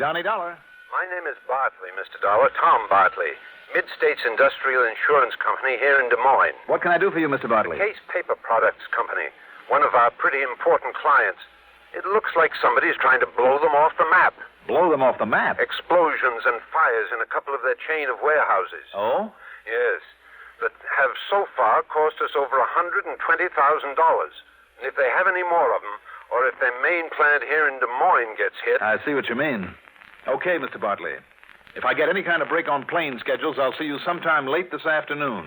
Johnny Dollar. My name is Bartley, Mr. Dollar. Tom Bartley. Mid-States Industrial Insurance Company here in Des Moines. What can I do for you, Mr. Bartley? Case Paper Products Company. One of our pretty important clients. It looks like somebody's trying to blow them off the map. Blow them off the map? Explosions and fires in a couple of their chain of warehouses. Oh? Yes. That have so far cost us over $120,000. And if they have any more of them, or if their main plant here in Des Moines gets hit... I see what you mean. Okay, Mr. Bartley. If I get any kind of break on plane schedules, I'll see you sometime late this afternoon.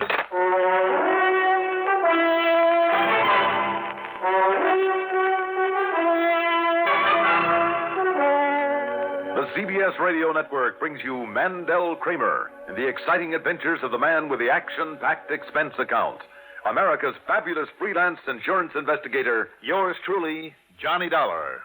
The CBS Radio Network brings you Mandel, Kramer and the exciting adventures of the man with the action-packed expense account. America's fabulous freelance insurance investigator, Yours truly, Johnny Dollar.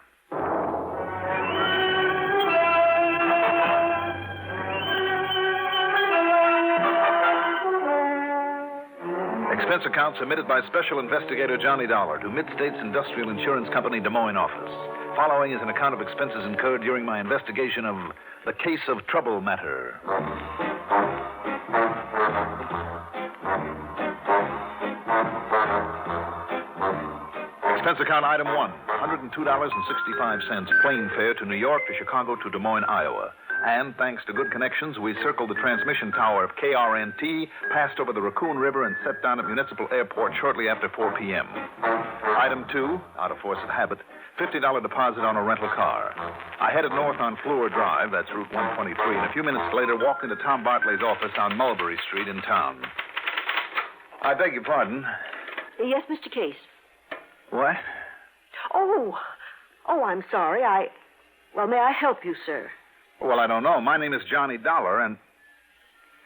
Expense account submitted by Special Investigator Johnny Dollar to Mid-States Industrial Insurance Company, Des Moines office. Following is an account of expenses incurred during my investigation of the case of trouble matter. Expense account item 1, $102.65 plane fare to New York to Chicago to Des Moines, Iowa. And thanks to good connections, we circled the transmission tower of KRNT, passed over the Raccoon River, and set down at Municipal Airport shortly after 4 p.m. Item 2, out of force of habit, $50 deposit on a rental car. I headed north on Fleur Drive, that's Route 123, and a few minutes later walked into Tom Bartley's office on Mulberry Street in town. I beg your pardon. Yes, Mr. Case. What? Oh, I'm sorry. Well, may I help you, sir? Well, I don't know. My name is Johnny Dollar, and...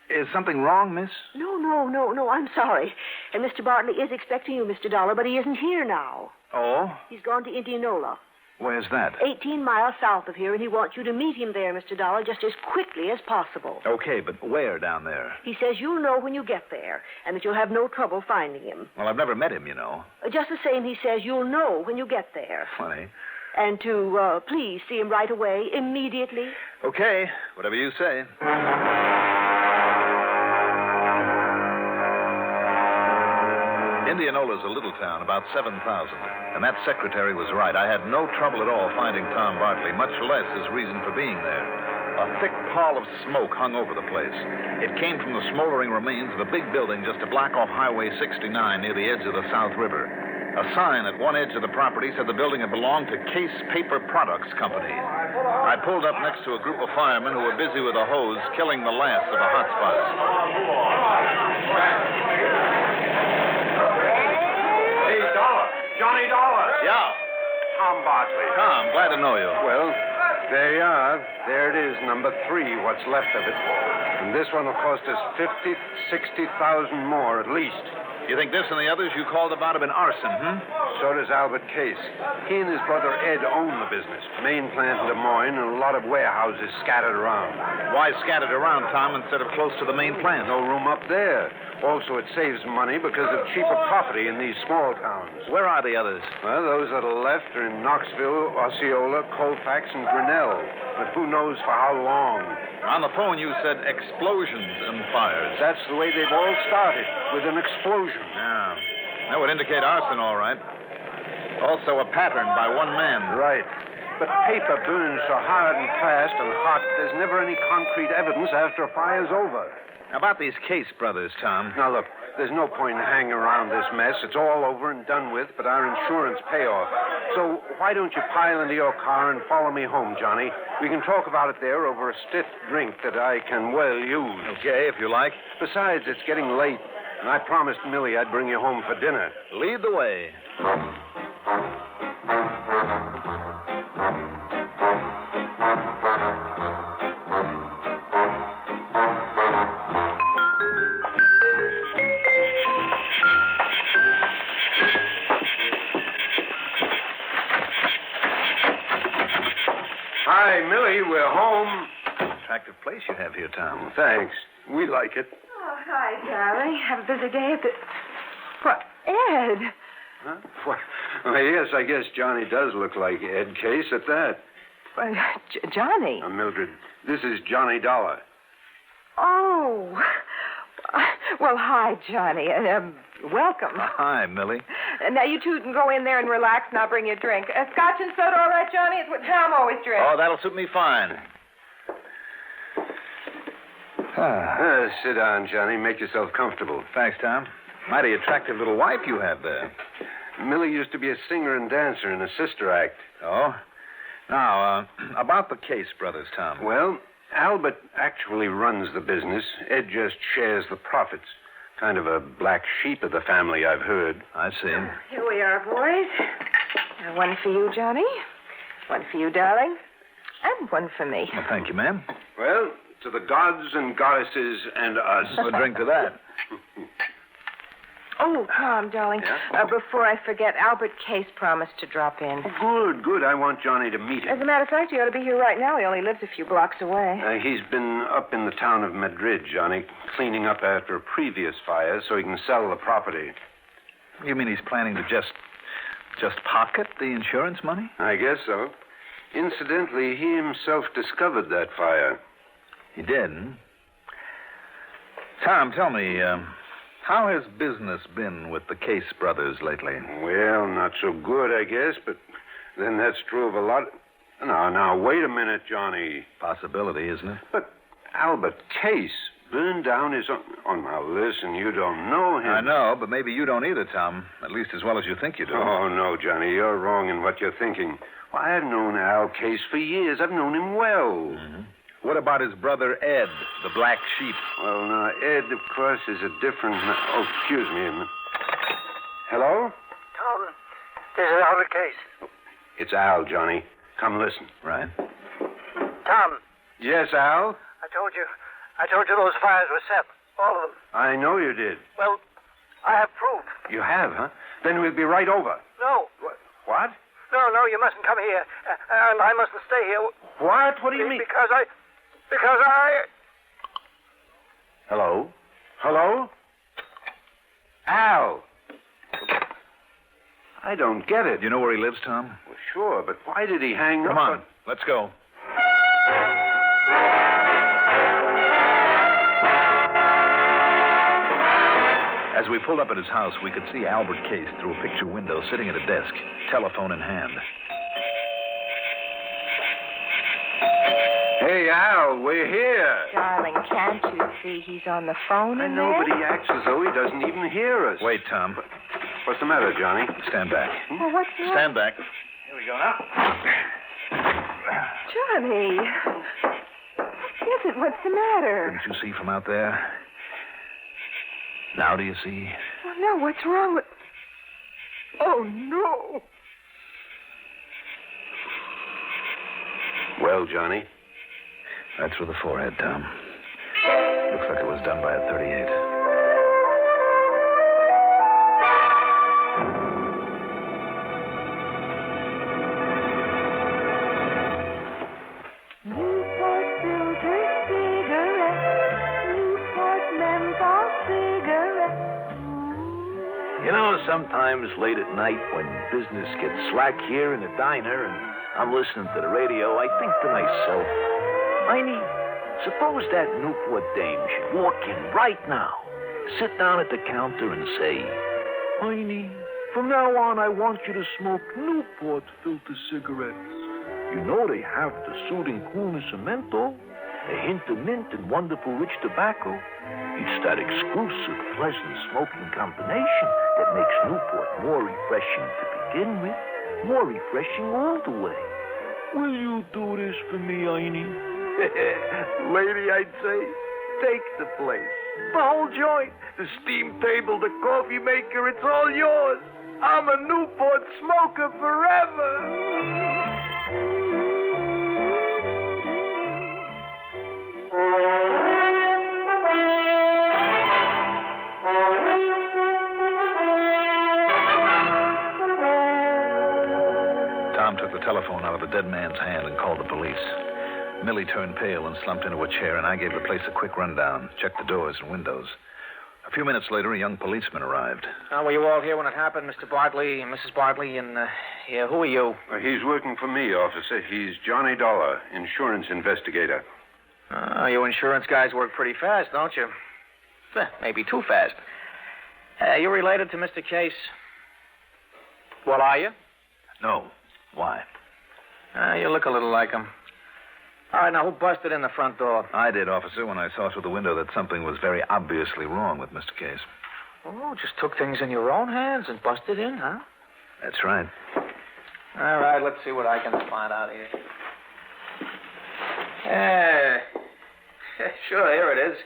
Is something wrong, miss? No. I'm sorry. And Mr. Bartley is expecting you, Mr. Dollar, but he isn't here now. Oh? He's gone to Indianola. Where's that? 18 miles south of here, and he wants you to meet him there, Mr. Dollar, just as quickly as possible. Okay, but where down there? He says you'll know when you get there, and that you'll have no trouble finding him. Well, I've never met him, you know. Just the same, he says you'll know when you get there. Funny. And to, please see him right away, immediately. Okay, whatever you say. Indianola's a little town, about 7,000. And that secretary was right. I had no trouble at all finding Tom Bartley, much less his reason for being there. A thick pall of smoke hung over the place. It came from the smoldering remains of a big building just to block off Highway 69 near the edge of the South River. A sign at one edge of the property said the building had belonged to Case Paper Products Company. I pulled up next to a group of firemen who were busy with a hose killing the last of the hot spots. Hey, Dollar. Johnny Dollar. Yeah. Tom Bartley. Tom, glad to know you. Well, there you are. There it is, number 3, what's left of it. And this one will cost us $50,000, $60,000 more at least. You think this and the others you called about have been arson, So does Albert Case. He and his brother Ed own the business. Main plant in Des Moines and a lot of warehouses scattered around. Why scattered around, Tom, instead of close to the main plant? No room up there. Also, it saves money because of cheaper property in these small towns. Where are the others? Well, those that are left are in Knoxville, Osceola, Colfax, and Grinnell. But who knows for how long? On the phone, you said explosions and fires. That's the way they've all started, with an explosion. Yeah. That would indicate arson, all right. Also a pattern by one man. Right. But paper burns so hard and fast and hot, there's never any concrete evidence after a fire's over. How about these Case brothers, Tom? Now, look, there's no point in hanging around this mess. It's all over and done with, but our insurance payoff. So why don't you pile into your car and follow me home, Johnny? We can talk about it there over a stiff drink that I can well use. Okay, if you like. Besides, it's getting late, and I promised Millie I'd bring you home for dinner. Lead the way. Hi, Millie, we're home. Attractive place you have here, Tom. Thanks. We like it. Oh, hi, darling. Have a busy day at the... What, Ed? Huh? Well, yes, I guess Johnny does look like Ed Case at that. Johnny. Mildred, this is Johnny Dollar. Oh. Well, hi, Johnny. Welcome. Hi, Millie. Now, you two can go in there and relax, and I'll bring you a drink. Scotch and soda, all right, Johnny? It's what Tom always drinks. Oh, that'll suit me fine. Sit down, Johnny. Make yourself comfortable. Thanks, Tom. Mighty attractive little wife you have there. Millie used to be a singer and dancer in a sister act. Oh? Now, about the Case brothers, Tom. Well, Albert actually runs the business. Ed just shares the profits. Kind of a black sheep of the family, I've heard. I see. Here we are, boys. One for you, Johnny. One for you, darling. And one for me. Well, thank you, ma'am. Well, to the gods and goddesses and us. A drink to that. Oh, Tom, darling. Yeah? Before I forget, Albert Case promised to drop in. Oh, good. I want Johnny to meet As him. a matter of fact, he ought to be here right now. He only lives a few blocks away. He's been up in the town of Madrid, Johnny, cleaning up after a previous fire so he can sell the property. You mean he's planning to just pocket the insurance money? I guess so. Incidentally, he himself discovered that fire. He did, hmm? Tom, tell me, how has business been with the Case brothers lately? Well, not so good, I guess, but then that's true of a lot. Now, wait a minute, Johnny. Possibility, isn't it? But Albert Case burned down his own... Oh, now, listen, you don't know him. I know, but maybe you don't either, Tom. At least as well as you think you do. Oh, no, Johnny, you're wrong in what you're thinking. Well, I've known Al Case for years. I've known him well. Mm-hmm. What about his brother Ed, the black sheep? Well, now, Ed, of course, is a different... Oh, excuse me a minute. Hello? Tom, this is Albert Case. It's Al, Johnny. Come listen. Right. Tom, Yes, Al? I told you those fires were set. All of them. I know you did. Well, I have proof. You have, huh? Then we'll be right over. No. What? No, you mustn't come here. And I mustn't stay here. What? What do you mean? Because I... Hello? Hello? Al! I don't get it. Do you know where he lives, Tom? Well, sure, but why did he hang Come up? on, let's go. As we pulled up at his house, we could see Albert Case through a picture window sitting at a desk, telephone in hand. Hey, Al, we're here. Darling, can't you see he's on the phone I in know, there? but he acts as though he doesn't even hear us. Wait, Tom. What's the matter, Johnny? Stand back. Well, what's that? Stand back. Here we go now. Johnny. What is it? What's the matter? Couldn't you see from out there? Now do you see? Oh, no, what's wrong with... Oh, no. Well, Johnny? Right through the forehead, Tom. Looks like it was done by a .38. Newport filter cigarette. Newport menthol cigarette. You know, sometimes late at night when business gets slack here in the diner and I'm listening to the radio, I think to myself, Heine, suppose that Newport dame should walk in right now, sit down at the counter and say, Heine, from now on I want you to smoke Newport filter cigarettes. You know they have the soothing coolness of menthol, a hint of mint and wonderful rich tobacco. It's that exclusive, pleasant smoking combination that makes Newport more refreshing to begin with, more refreshing all the way. Will you do this for me, Heine? Lady, I'd say, take the place. The whole joint, the steam table, the coffee maker, it's all yours. I'm a Newport smoker forever. Tom took the telephone out of the dead man's hand and called the police. Millie turned pale and slumped into a chair, and I gave the place a quick rundown, checked the doors and windows. A few minutes later, a young policeman arrived. Were you all here when it happened, Mr. Bartley and Mrs. Bartley? And, who are you? He's working for me, officer. He's Johnny Dollar, insurance investigator. You insurance guys work pretty fast, don't you? Maybe too fast. You related to Mr. Case? Well, are you? No. Why? You look a little like him. All right, now, who busted in the front door? I did, officer, when I saw through the window that something was very obviously wrong with Mr. Case. Oh, just took things in your own hands and busted in, huh? That's right. All right, let's see what I can find out here. Sure, here it is.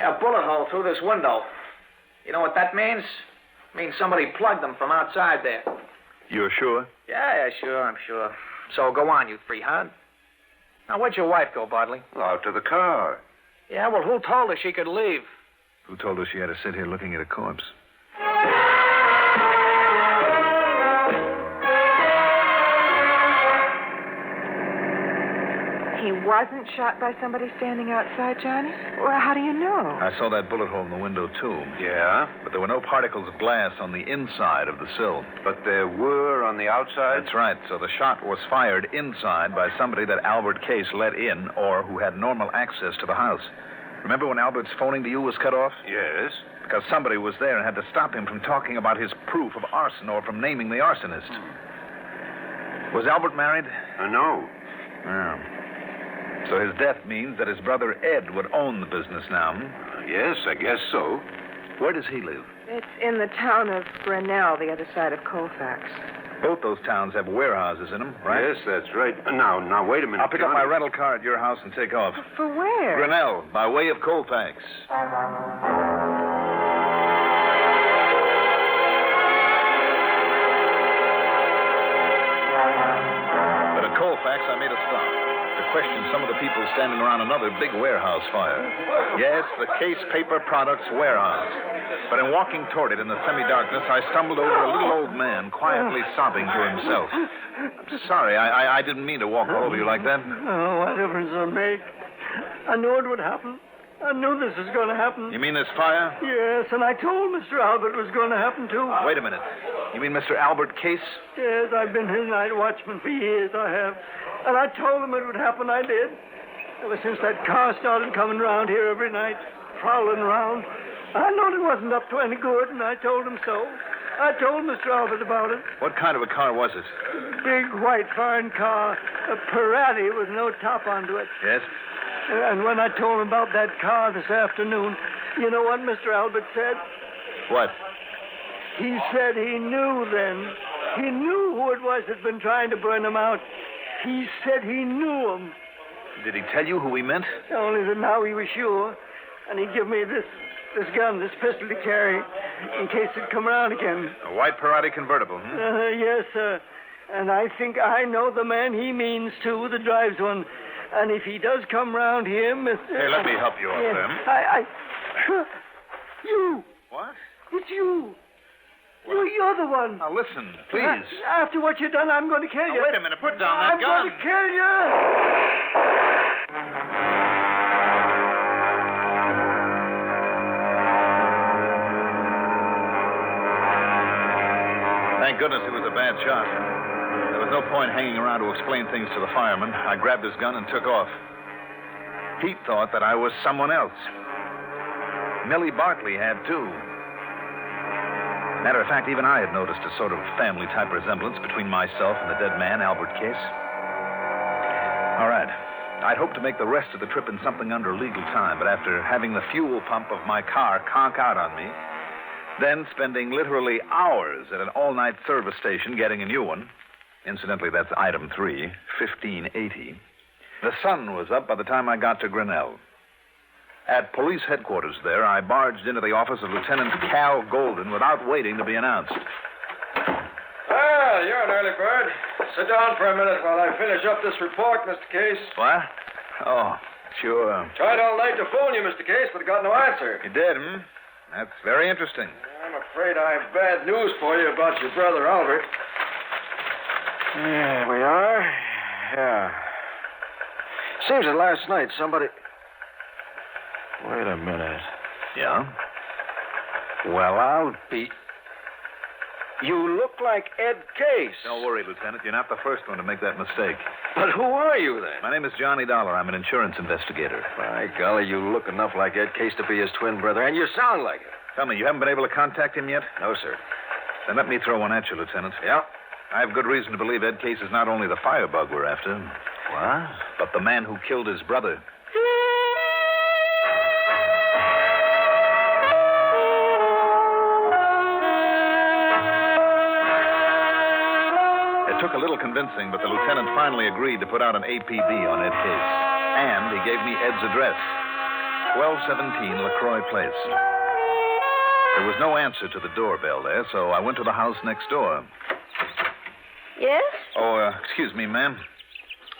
A bullet hole through this window. You know what that means? It means somebody plugged them from outside there. You're sure? Yeah, sure, I'm sure. So go on, you three-hard. Now, where'd your wife go, Bartley? Out to the car. Yeah, well, who told her she could leave? Who told her she had to sit here looking at a corpse? He wasn't shot by somebody standing outside, Johnny? Well, how do you know? I saw that bullet hole in the window, too. Yeah? But there were no particles of glass on the inside of the sill. But there were on the outside? That's right. So the shot was fired inside by somebody that Albert Case let in or who had normal access to the house. Remember when Albert's phoning to you was cut off? Yes. Because somebody was there and had to stop him from talking about his proof of arson or from naming the arsonist. Was Albert married? No. Oh. So his death means that his brother Ed would own the business now, Yes, I guess so. Where does he live? It's in the town of Grinnell, the other side of Colfax. Both those towns have warehouses in them, right? Yes, that's right. Now, wait a minute. I'll pick up my rental car at your house and take off. For where? Grinnell, by way of Colfax. But at Colfax, I made a stop to question some of the people standing around another big warehouse fire. Yes, the Case Paper Products warehouse. But in walking toward it in the semi-darkness, I stumbled over a little old man quietly sobbing to himself. I'm sorry, I didn't mean to walk all over you like that. Oh, what difference does it make? I knew it would happen. I knew this was going to happen. You mean this fire? Yes, and I told Mr. Albert it was going to happen, too. Wait a minute. You mean Mr. Albert Case? Yes, I've been his night watchman for years, I have. And I told him it would happen, I did. Ever since that car started coming round here every night, prowling around, I knowed it wasn't up to any good, and I told him so. I told Mr. Albert about it. What kind of a car was it? Big white foreign car, a Readick with no top onto it. Yes? And when I told him about that car this afternoon, you know what Mr. Albert said? What? He said he knew then. He knew who it was that'd been trying to burn him out. He said he knew him. Did he tell you who he meant? Only that now he was sure. And he give me this gun, this pistol to carry, in case it'd come around again. A white Readick convertible, Yes, sir. And I think I know the man he means, too, that drives one. And if he does come round here, Mr... Hey, let me help you up, then. You. What? It's you. You're the one. Now, listen, please. After what you've done, I'm going to kill you. Wait a minute. Put down that I'm gun. going to kill you. Thank goodness it was a bad shot. There was no point hanging around to explain things to the fireman. I grabbed his gun and took off. Pete thought that I was someone else. Millie Bartley had, too. Matter of fact, even I had noticed a sort of family-type resemblance between myself and the dead man, Albert Case. All right. I'd hoped to make the rest of the trip in something under legal time, but after having the fuel pump of my car conk out on me, then spending literally hours at an all-night service station getting a new one, incidentally, that's item 3, 1580, the sun was up by the time I got to Grinnell. At police headquarters there, I barged into the office of Lieutenant Cal Golden without waiting to be announced. Well, you're an early bird. Sit down for a minute while I finish up this report, Mr. Case. What? Oh, sure. Tried all night to phone you, Mr. Case, but got no answer. You did, hmm? That's very interesting. I'm afraid I have bad news for you about your brother, Albert. Here we are. Yeah. Seems that last night somebody... Wait a minute. Yeah? Well, I'll be... You look like Ed Case. Don't worry, Lieutenant. You're not the first one to make that mistake. But who are you, then? My name is Johnny Dollar. I'm an insurance investigator. By golly, you look enough like Ed Case to be his twin brother, and you sound like it. Tell me, you haven't been able to contact him yet? No, sir. Then let me throw one at you, Lieutenant. Yeah? I have good reason to believe Ed Case is not only the firebug we're after, What? but the man who killed his brother. It took a little convincing, but the lieutenant finally agreed to put out an APB on Ed Case. And he gave me Ed's address, 1217 LaCroix Place. There was no answer to the doorbell there, so I went to the house next door. Yes? Oh, excuse me, ma'am.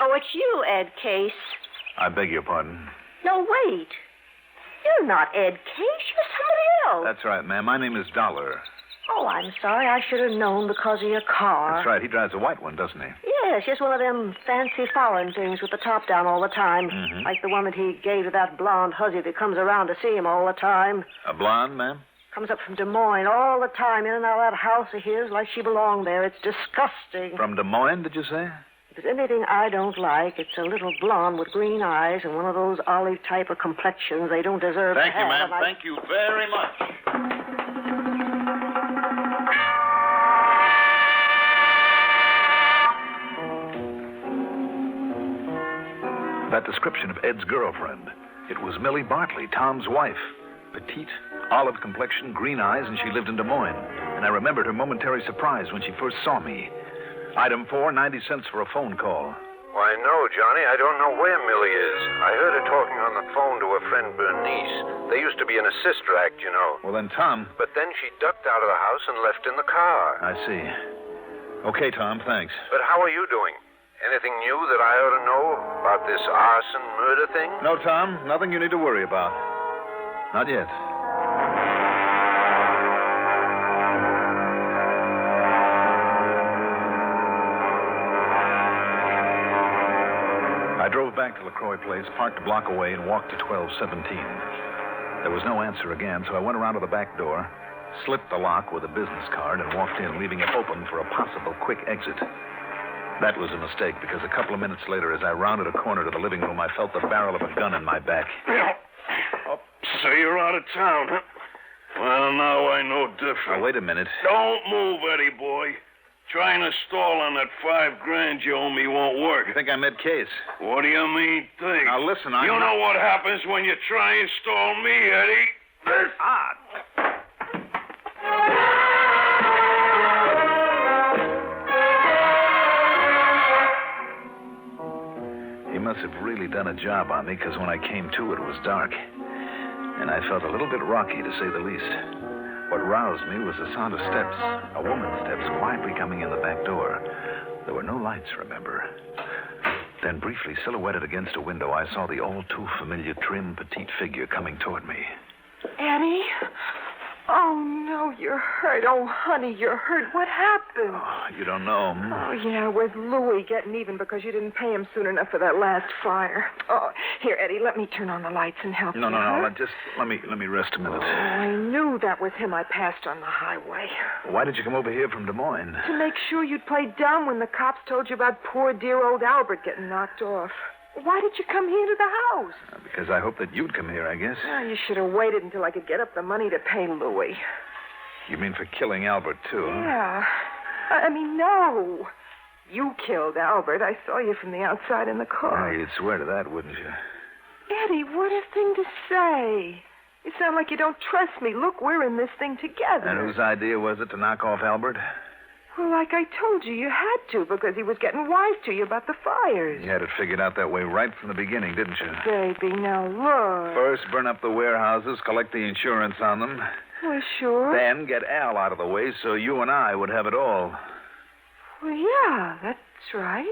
Oh, it's you, Ed Case. I beg your pardon. No, wait. You're not Ed Case. You're somebody else. That's right, ma'am. My name is Dollar. Oh, I'm sorry. I should have known because of your car. That's right. He drives a white one, doesn't he? Yes, just one of them fancy foreign things with the top down all the time. Mm-hmm. Like the one that he gave to that blonde hussy that comes around to see him all the time. A blonde, ma'am? Comes up from Des Moines all the time, in and out of that house of his like she belonged there. It's disgusting. From Des Moines, did you say? If there's anything I don't like, it's a little blonde with green eyes and one of those olive type of complexions they don't deserve Thank to you, have. ma'am. Thank you very much. That description of Ed's girlfriend. It was Millie Bartley, Tom's wife. Petite, olive complexion, green eyes, and she lived in Des Moines. And I remembered her momentary surprise when she first saw me. Item 4, 90 cents for a phone call. Why, no, Johnny. I don't know where Millie is. I heard her talking on the phone to her friend Bernice. They used to be in a sister act, you know. Well, then, Tom... But then she ducked out of the house and left in the car. I see. Okay, Tom, thanks. But how are you doing? Anything new that I ought to know about this arson murder thing? No, Tom, nothing you need to worry about. Not yet. I drove back to LaCroix Place, parked a block away, and walked to 1217. There was no answer again, so I went around to the back door, slipped the lock with a business card, and walked in, leaving it open for a possible quick exit. That was a mistake, because a couple of minutes later, as I rounded a corner to the living room, I felt the barrel of a gun in my back. Oh, so you're out of town, huh? Well, now I know different. Now, wait a minute. Don't move, Eddie boy. Trying to stall on that $5,000 you owe me won't work. You think I'm Ed Case? What do you mean, think? Now, listen, You know what happens when you try and stall me, Eddie? He must have really done a job on me, because when I came to, it was dark. And I felt a little bit rocky, to say the least. What roused me was the sound of steps, a woman's steps, quietly coming in the back door. There were no lights, remember. Then, briefly silhouetted against a window, I saw the all-too-familiar, trim, petite figure coming toward me. Eddie? Oh, no, you're hurt. Oh, honey, you're hurt. What happened? Oh, you don't know. Oh, yeah, with Louie getting even because you didn't pay him soon enough for that last fire. Oh, here, Eddie, let me turn on the lights and help you. No. Huh? Just let me rest a minute. Oh, I knew that was him I passed on the highway. Why did you come over here from Des Moines? To make sure you'd play dumb when the cops told you about poor dear old Albert getting knocked off. Why did you come here to the house? Because I hoped that you'd come here, I guess. Well, you should have waited until I could get up the money to pay Louie. You mean for killing Albert, too, huh? Yeah. I mean, no. You killed Albert. I saw you from the outside in the car. Yeah, you'd swear to that, wouldn't you? Eddie, what a thing to say. You sound like you don't trust me. Look, we're in this thing together. And whose idea was it to knock off Albert? Well, like I told you, you had to because he was getting wise to you about the fires. You had it figured out that way right from the beginning, didn't you? Baby, now look. First, burn up the warehouses, collect the insurance on them. Well, sure. Then get Al out of the way so you and I would have it all. Well, yeah, that's right.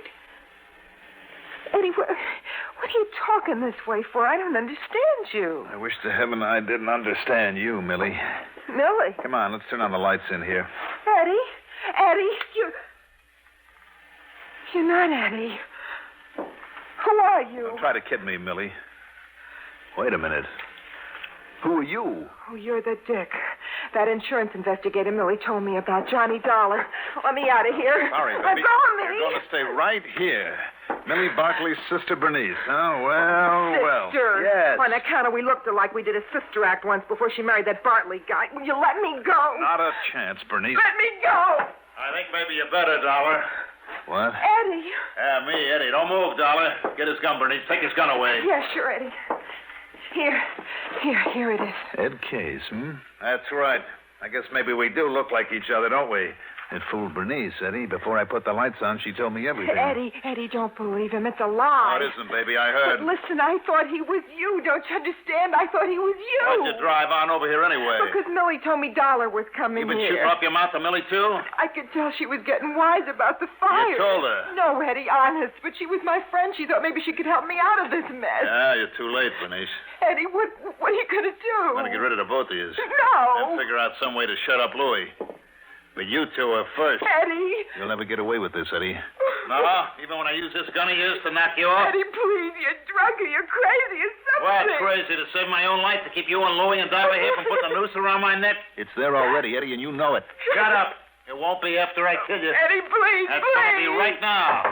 Eddie, what are you talking this way for? I don't understand you. I wish to heaven I didn't understand you, Millie. Millie? Come on, let's turn on the lights in here. Eddie, you're not Eddie. Who are you? Don't try to kid me, Millie. Wait a minute. Who are you? Oh, you're the dick. That insurance investigator Millie told me about, Johnny Dollar. Let me out of here. Sorry, Let baby. go of me. You're going to stay right here. Millie Barkley's sister Bernice. Oh, well. Sister. Yes. On account of we looked alike, we did a sister act once before she married that Bartley guy. Will you let me go? Not a chance, Bernice. Let me go. I think maybe you better, Dollar. What? Eddie. Yeah, me, Eddie. Don't move, Dollar. Get his gun, Bernice. Take his gun away. Yeah, sure, Eddie. Here it is. Ed Case, That's right. I guess maybe we do look like each other, don't we? It fooled Bernice, Eddie. Before I put the lights on, she told me everything. Eddie, don't believe him. It's a lie. No, it isn't, baby. I heard. But listen, I thought he was you. Don't you understand? I thought he was you. Why'd you drive on over here anyway? Because Millie told me Dollar was coming You been here. shooting up your mouth to Millie, too? I could tell she was getting wise about the fire. You told her. No, Eddie, honest. But she was my friend. She thought maybe she could help me out of this mess. Yeah, you're too late, Bernice. Eddie, what are you going to do? I'm going to get rid of the both of you. No. And figure out some way to shut up Louie. But you two are first. Eddie. You'll never get away with this, Eddie. No? Even when I use this gun of yours to knock you off? Eddie, please. You're drunk or you're crazy or something. What, crazy? To save my own life? To keep you and Louie and Dollar here from putting a noose around my neck? It's there already, Eddie, and you know it. Shut up. It won't be after I kill you. Eddie, please, That's please. gonna be right now.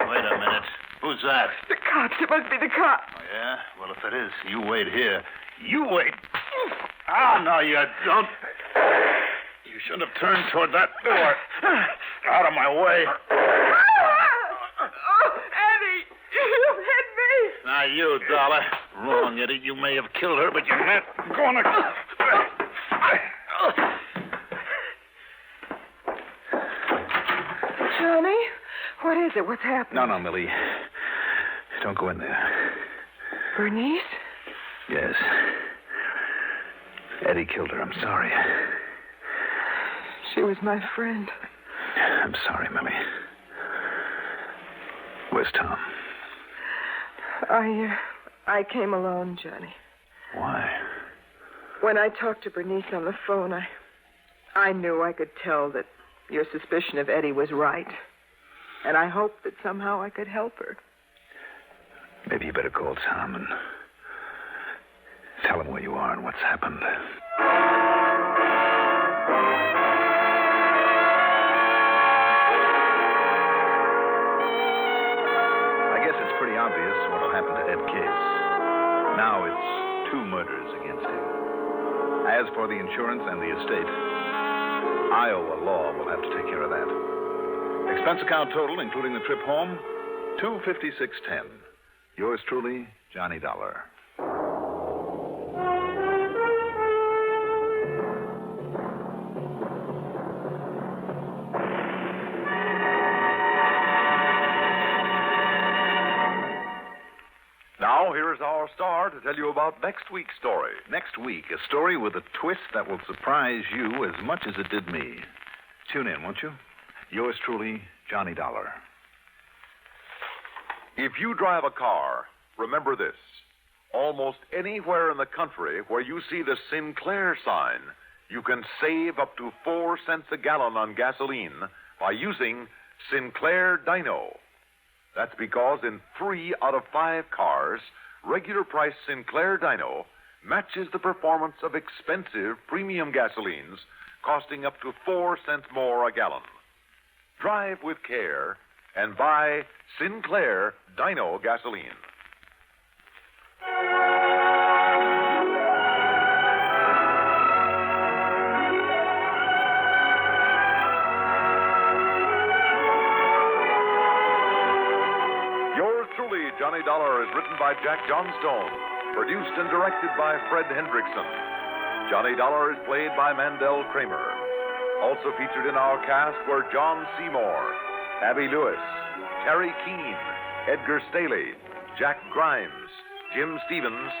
Wait a minute. Who's that? The cops. It must be the cops. Oh, yeah? Well, if it is, you wait here. You wait. Ah, no, you don't. You should have turned toward that door. Out of my way. Oh, Eddie, you hit me. Now, you, Dollar. Wrong, Eddie. You may have killed her, but you're not going to... Johnny, what is it? What's happening? No, Millie. Don't go in there. Bernice? Yes. Eddie killed her. I'm sorry. She was my friend. I'm sorry, Millie. Where's Tom? I came alone, Johnny. Why? When I talked to Bernice on the phone, I knew I could tell that your suspicion of Eddie was right. And I hoped that somehow I could help her. Maybe you better call Tom and tell him where you are and what's happened. I guess it's pretty obvious what'll happen to Ed Case. Now it's 2 murders against him. As for the insurance and the estate, Iowa law will have to take care of that. Expense account total, including the trip home, $256.10. Yours truly, Johnny Dollar. Now, here is our star to tell you about next week's story. Next week, a story with a twist that will surprise you as much as it did me. Tune in, won't you? Yours truly, Johnny Dollar. If you drive a car, remember this. Almost anywhere in the country where you see the Sinclair sign, you can save up to 4 cents a gallon on gasoline by using Sinclair Dyno. That's because in 3 out of 5 cars, regular price Sinclair Dyno matches the performance of expensive premium gasolines costing up to 4 cents more a gallon. Drive with care and buy Sinclair Dyno gasoline. Yours truly, Johnny Dollar, is written by Jack Johnstone, produced and directed by Fred Hendrickson. Johnny Dollar is played by Mandel Kramer. Also featured in our cast were John Seymour, Abby Lewis, Terry Keane, Edgar Staley, Jack Grimes, Jim Stevens,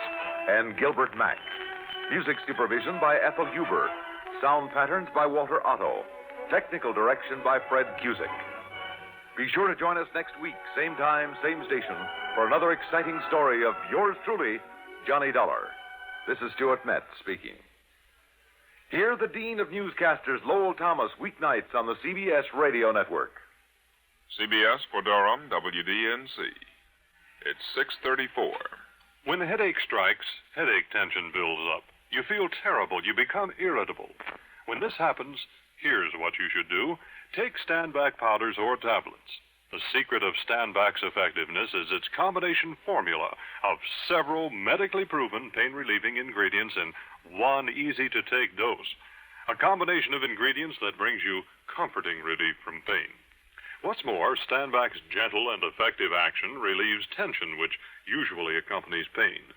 and Gilbert Mack. Music supervision by Ethel Huber. Sound patterns by Walter Otto. Technical direction by Fred Cusick. Be sure to join us next week, same time, same station, for another exciting story of yours truly, Johnny Dollar. This is Stuart Metz speaking. Hear the Dean of Newscasters, Lowell Thomas, weeknights on the CBS Radio Network. CBS for Durham, WDNC. It's 6:34. When the headache strikes, headache tension builds up. You feel terrible. You become irritable. When this happens, here's what you should do. Take Stand-Back powders or tablets. The secret of Stand-Back's effectiveness is its combination formula of several medically proven pain-relieving ingredients in one easy-to-take dose. A combination of ingredients that brings you comforting relief from pain. What's more, Stand-Back's gentle and effective action relieves tension, which usually accompanies pain.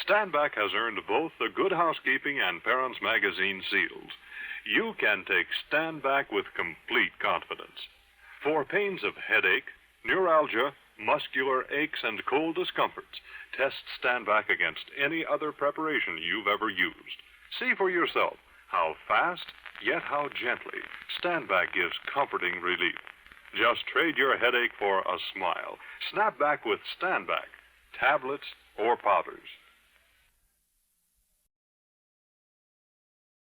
Stand-Back has earned both the Good Housekeeping and Parents Magazine seals. You can take Stand-Back with complete confidence. For pains of headache, neuralgia, muscular aches, and cold discomforts, test Stand-Back against any other preparation you've ever used. See for yourself how fast, yet how gently, Stand-Back gives comforting relief. Just trade your headache for a smile. Snap back with Stand-Back, tablets or powders.